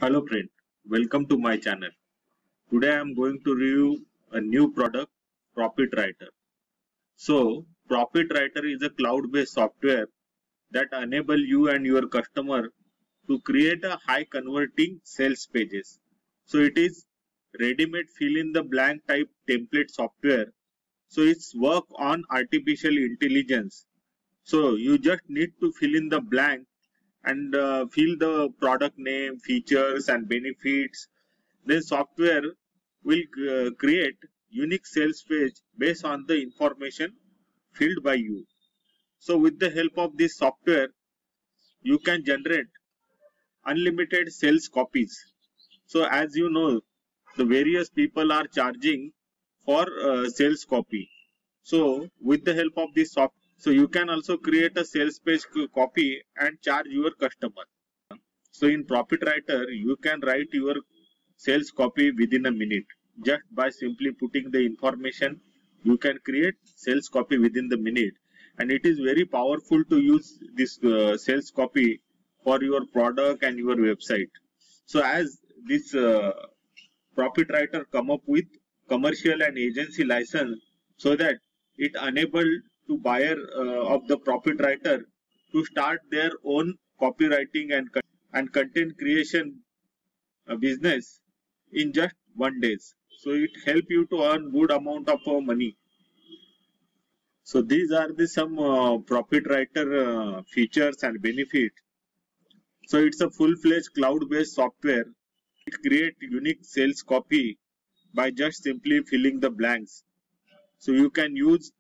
Hello friend, welcome to my channel. Today I am going to review a new product, Profit Writer. So, Profit Writer is a cloud-based software that enable you and your customer to create a high converting sales pages. So it is ready-made fill in the blank type template software. So it's work on artificial intelligence. So you just need to fill in the blank and fill the product name, features and benefits. Then software will create unique sales page based on the information filled by you. So with the help of this software, you can generate unlimited sales copies. So as you know, the various people are charging for sales copy. So with the help of this software, so you can also create a sales page copy and charge your customer. So in Profit Writer, you can write your sales copy within a minute. Just by simply putting the information, you can create sales copy within the minute. And it is very powerful to use this sales copy for your product and your website. So as this Profit Writer come up with commercial and agency license, so that it enable to buyer of the Profit Writer to start their own copywriting and content creation business in just 1 day. So it help you to earn good amount of money. So these are the some Profit Writer features and benefits. So it's a full-fledged cloud-based software. It create unique sales copy by just simply filling the blanks. So you can use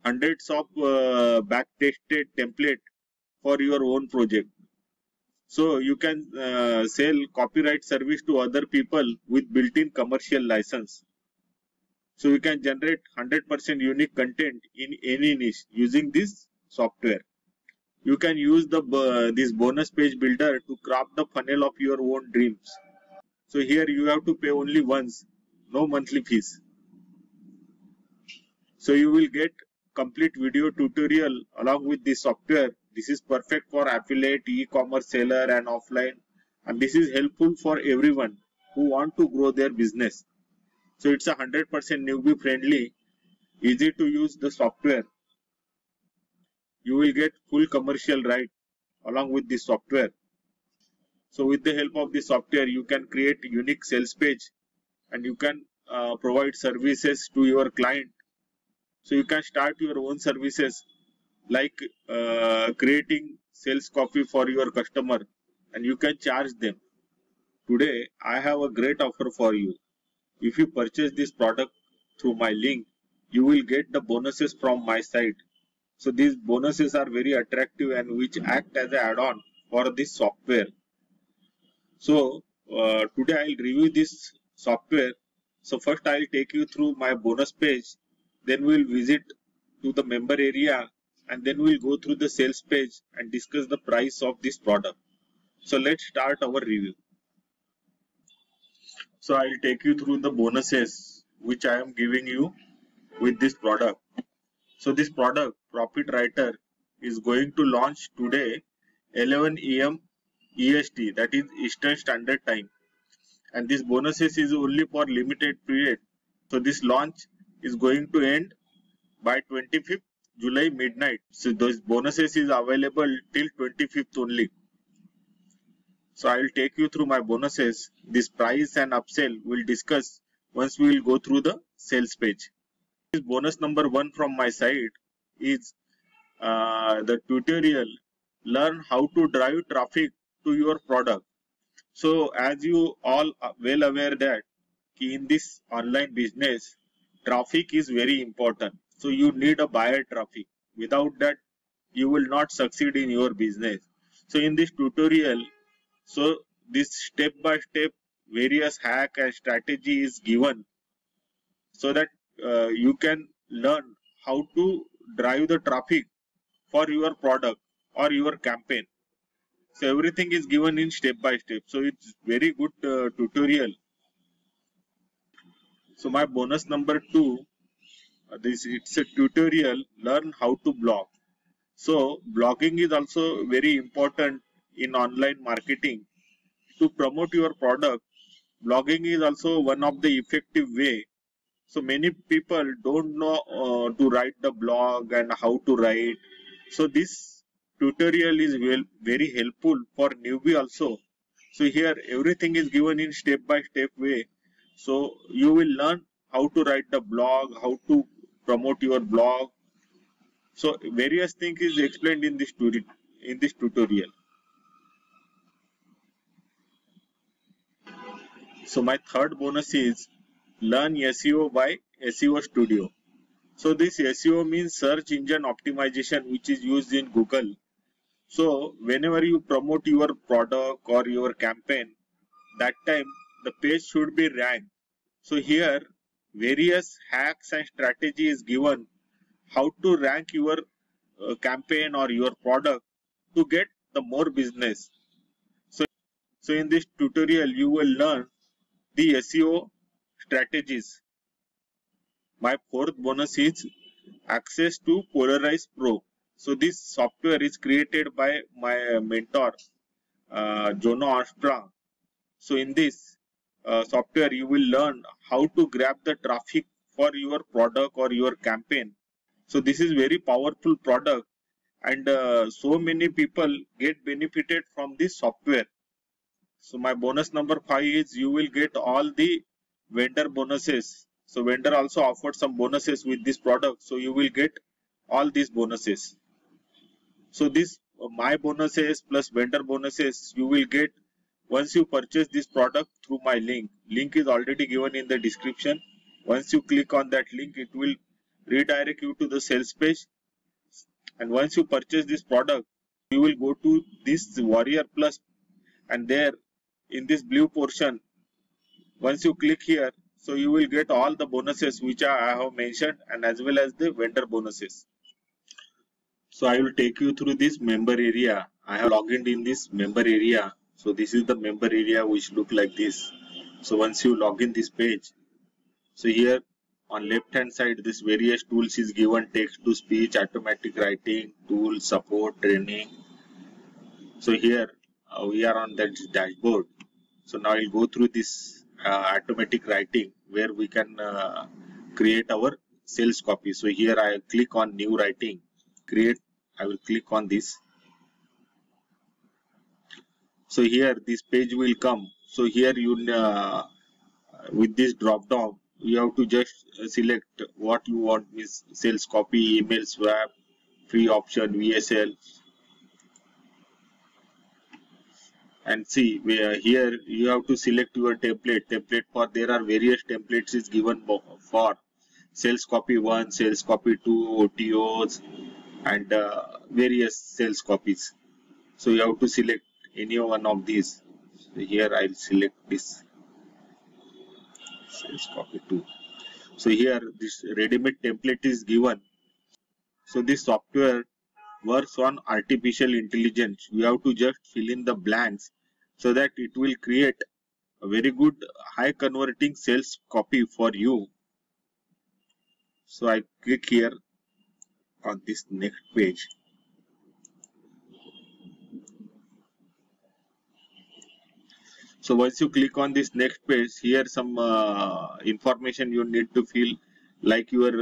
hundreds of back-tested template for your own project. So you can sell copyright service to other people with built-in commercial license. So you can generate 100% unique content in any niche using this software. You can use the this bonus page builder to craft the funnel of your own dreams. So here you have to pay only once, no monthly fees. So you will get complete video tutorial along with this software. This is perfect for affiliate, e-commerce seller and offline, and this is helpful for everyone who want to grow their business. So it's 100% newbie friendly, easy to use the software. You will get full commercial right along with this software. So with the help of this software, you can create unique sales page and you can provide services to your client. So you can start your own services like creating sales copy for your customer and you can charge them. Today, I have a great offer for you. If you purchase this product through my link, you will get the bonuses from my site. So these bonuses are very attractive and which act as an add-on for this software. So today I'll review this software. So first I'll take you through my bonus page. Then we'll visit to the member area and then we'll go through the sales page and discuss the price of this product. So let's start our review. So I'll take you through the bonuses which I am giving you with this product. So this product, Profit Writer, is going to launch today 11 AM EST, that is Eastern Standard Time. And this bonuses is only for limited period. So this launch is going to end by 25th July midnight. So those bonuses is available till 25th only. So I will take you through my bonuses. This price and upsell we'll discuss once we will go through the sales page. This bonus number 1 from my side is the tutorial learn how to drive traffic to your product. So as you all are well aware that in this online business, traffic is very important. So you need a buyer traffic. Without that, you will not succeed in your business. So in this tutorial, so this step by step various hack and strategy is given so that you can learn how to drive the traffic for your product or your campaign. So everything is given in step by step. So it's very good tutorial. So my bonus number 2, it's a tutorial learn how to blog. So blogging is also very important in online marketing. to promote your product, blogging is also one of the effective way. So many people don't know to write the blog and how to write. So this tutorial is very helpful for newbie also. So here everything is given in step-by-step way. So you will learn how to write the blog, how to promote your blog. So various things is explained in this tutorial. So my third bonus is learn SEO by SEO Studio. So this SEO means search engine optimization, which is used in Google. So whenever you promote your product or your campaign, that time the page should be ranked. So here various hacks and strategies given how to rank your campaign or your product to get the more business. So in this tutorial you will learn the SEO strategies. My fourth bonus is access to Polarize Pro. So this software is created by my mentor Jono Armstrong. So in this software you will learn how to grab the traffic for your product or your campaign. So this is very powerful product, and so many people get benefited from this software. So my bonus number 5 is you will get all the vendor bonuses. So vendor also offered some bonuses with this product. So you will get all these bonuses. So this my bonuses plus vendor bonuses you will get once you purchase this product through my link. Link is already given in the description. Once you click on that link, it will redirect you to the sales page. And once you purchase this product, you will go to this Warrior Plus, and there in this blue portion, once you click here, so you will get all the bonuses which I have mentioned, and as well as the vendor bonuses. So I will take you through this member area. I have logged in this member area. So this is the member area which look like this. So once you log in this page, so here on left hand side this various tools is given: text to speech, automatic writing, tool, support, training. So here we are on that dashboard. So now I'll go through this automatic writing where we can create our sales copy. So here I click on new writing, create. I will click on this. So here this page will come. So here you with this drop down you have to just select what you want, is sales copy, email swap, free option, VSL. And see here you have to select your template for there are various templates is given for sales copy 1, sales copy 2, OTOs, and various sales copies. So you have to select any one of these. So here I'll select this sales copy 2. So here this ready-made template is given. So this software works on artificial intelligence. You have to just fill in the blanks so that it will create a very good high converting sales copy for you. So I click here on this next page. So once you click on this next page, here some information you need to fill, like your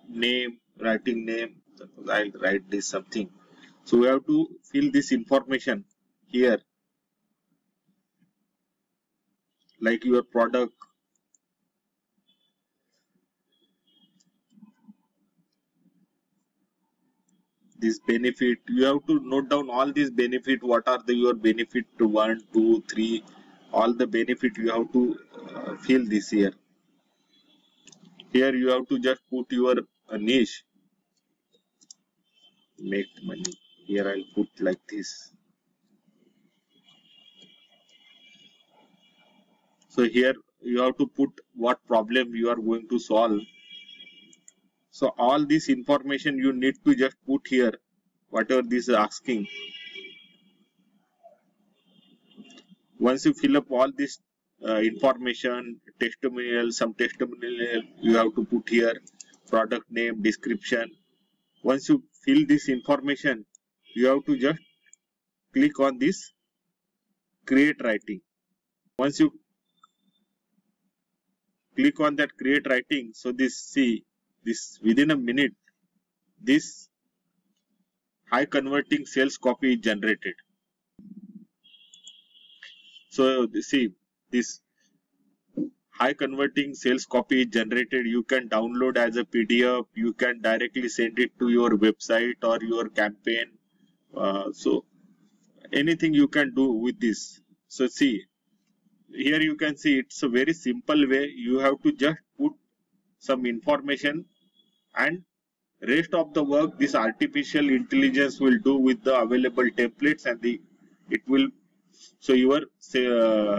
name, writing name. I'll write this something. So we have to fill this information here, like your product, this benefit. You have to note down all these benefit. What are your benefit to 1, 2, 3, all the benefit you have to fill this here. Here you have to just put your niche, make money. Here I'll put like this. So here you have to put what problem you are going to solve. So all this information you need to just put here, whatever this is asking. Once you fill up all this information, testimonial, some testimonial you have to put here, product name, description. Once you fill this information, you have to just click on this create writing. Once you click on that create writing, so this within a minute, this high converting sales copy is generated. So see, this high converting sales copy is generated. You can download as a PDF. You can directly send it to your website or your campaign. So anything you can do with this. So see, here you can see it's a very simple way. You have to just put some information, and rest of the work this artificial intelligence will do with the available templates, and it will, so your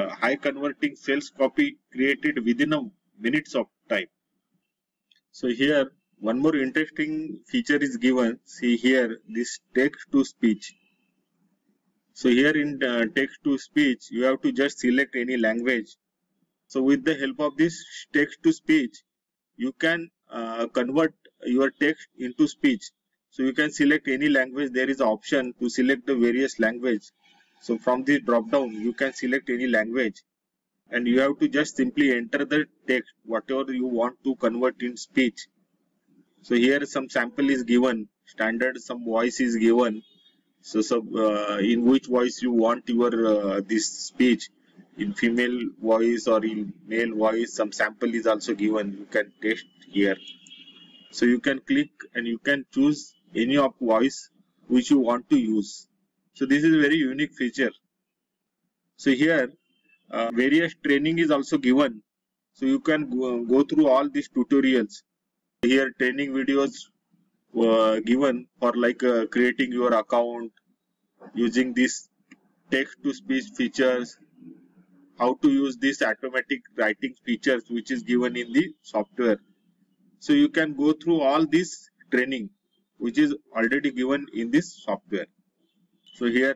high converting sales copy created within a minutes of time. So here one more interesting feature is given. See here, this text to speech. So here in text to speech, you have to just select any language. So with the help of this text to speech, you can convert your text into speech. So you can select any language. There is an option to select the various language. So from this drop down, you can select any language, and you have to just simply enter the text, whatever you want to convert in speech. So here some sample is given, standard some voice is given. So in which voice you want your this speech, in female voice or in male voice, some sample is also given. You can test here. So you can click and you can choose any of voice which you want to use. So this is a very unique feature. So here various training is also given. So you can go through all these tutorials. Here training videos given for like creating your account, using this text to speech features, how to use this automatic writing features which is given in the software. So you can go through all this training which is already given in this software. So here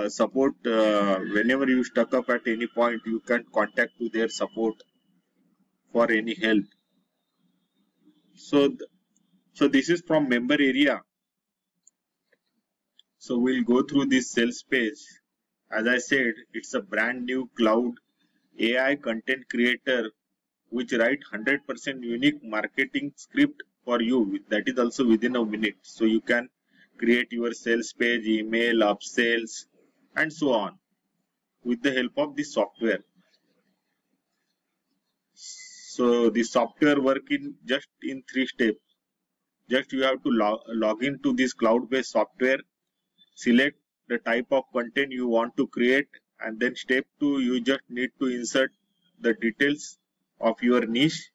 support, whenever you stuck up at any point, you can contact to their support for any help. So this is from member area. So we'll go through this sales page. As I said, it's a brand new cloud AI content creator which write 100% unique marketing script for you. That is also within a minute. So you can create your sales page, email, upsells, and so on with the help of this software. So the software work in just in 3 steps. Just you have to log into this cloud-based software, select the type of content you want to create, and then step 2, you just need to insert the details of your niche,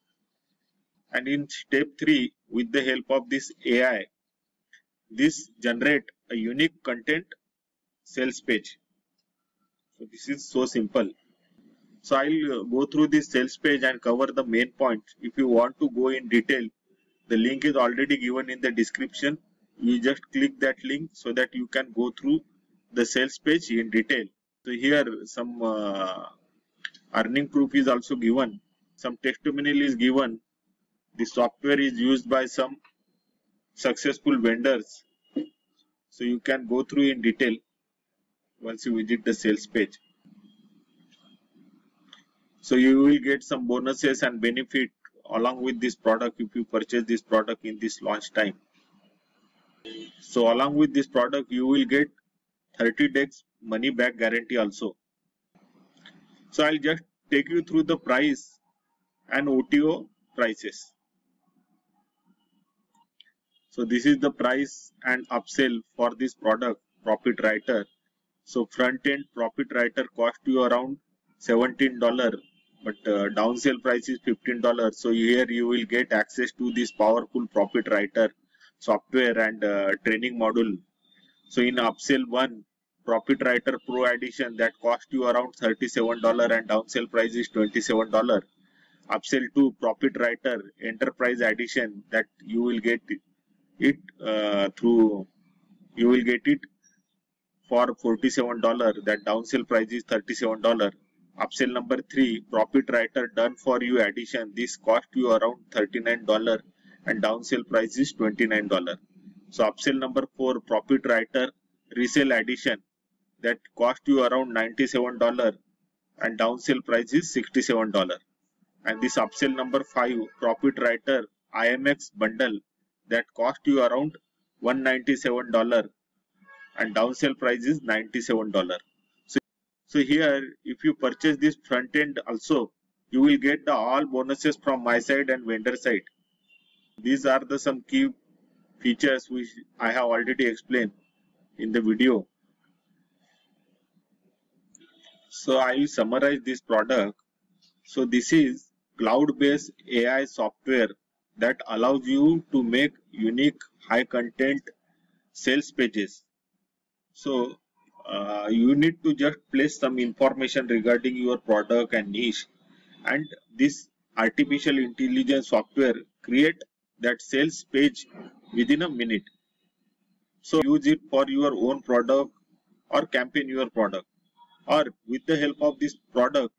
and in step 3, with the help of this AI, this generate a unique content sales page. So this is so simple. So I'll go through this sales page and cover the main points. If you want to go in detail, the link is already given in the description. You just click that link so that you can go through the sales page in detail. So here some earning proof is also given. Some testimonial is given. The software is used by some successful vendors. So you can go through in detail once you visit the sales page. So you will get some bonuses and benefit along with this product if you purchase this product in this launch time. So along with this product, you will get 30 days money back guarantee also. So I'll just take you through the price and OTO prices. So this is the price and upsell for this product, Profit Writer. So front end Profit Writer cost you around $17, but downsell price is $15. So here you will get access to this powerful Profit Writer software and training module. So in upsell 1, Profit Writer Pro Edition, that cost you around $37 and downsell price is $27. Upsell 2, Profit Writer Enterprise Edition, that you will get it for $47. That downsell price is $37. Upsell number 3, Profit Writer Done For You Edition, this cost you around $39 and downsell price is $29. So upsell number 4, Profit Writer Resale Edition, that cost you around $97 and down sale price is $67. And this upsell number 5 Profit Writer IMX bundle that cost you around $197 and down sale price is $97. So here if you purchase this front end also, you will get the all bonuses from my side and vendor side. These are the some key features which I have already explained in the video. So I will summarize this product. So this is cloud-based AI software that allows you to make unique high content sales pages. So you need to just place some information regarding your product and niche, and this artificial intelligence software create that sales page within a minute. So use it for your own product or campaign your product, or with the help of this product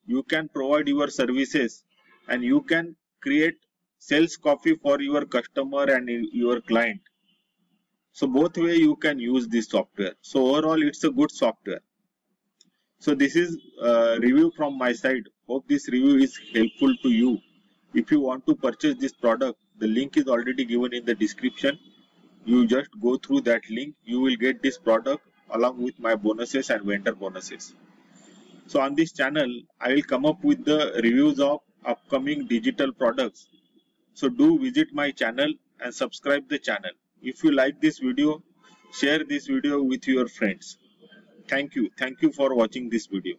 you can provide your services and you can create sales copy for your customer and your client. So both way you can use this software. So overall it's a good software. So this is a review from my side. Hope this review is helpful to you. If you want to purchase this product, the link is already given in the description. You just go through that link. You will get this product along with my bonuses and vendor bonuses. So on this channel, I will come up with the reviews of upcoming digital products. So do visit my channel and subscribe the channel. If you like this video, share this video with your friends. Thank you. Thank you for watching this video.